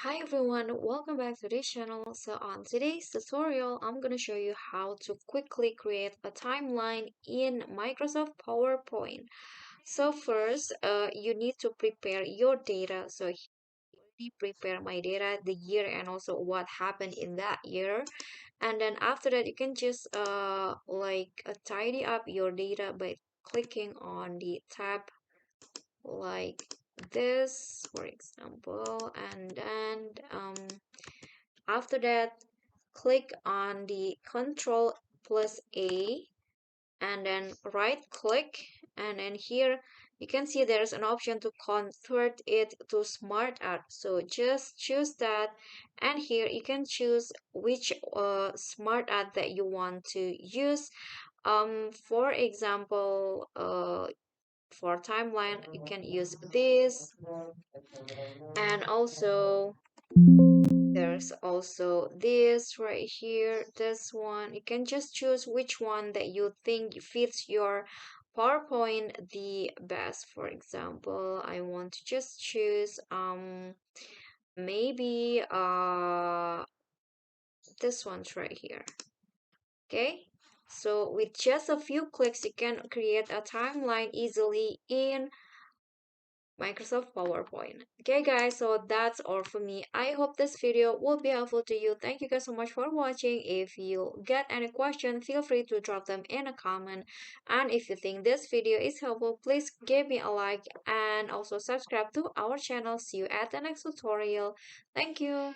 Hi everyone, welcome back to this channel. So on today's tutorial, I'm going to show you how to quickly create a timeline in Microsoft PowerPoint. So first, you need to prepare your data. So here I already prepare my data, the year and also what happened in that year. And then after that, you can just tidy up your data by clicking on the tab like this, for example, and then after that, click on the Control plus A and then right click, and then here you can see there's an option to convert it to smart art. So just choose that, and here you can choose which smart art that you want to use. For example, for timeline, you can use this, and also there's also this right here, this one. You can just choose which one that you think fits your PowerPoint the best. For example, I want to just choose maybe this one's right here. Okay, so with just a few clicks you can create a timeline easily in Microsoft PowerPoint. Okay guys, so that's all for me. I hope this video will be helpful to you. Thank you guys so much for watching. If you get any question, feel free to drop them in a comment. And if you think this video is helpful, please give me a like and also subscribe to our channel. See you at the next tutorial. Thank you.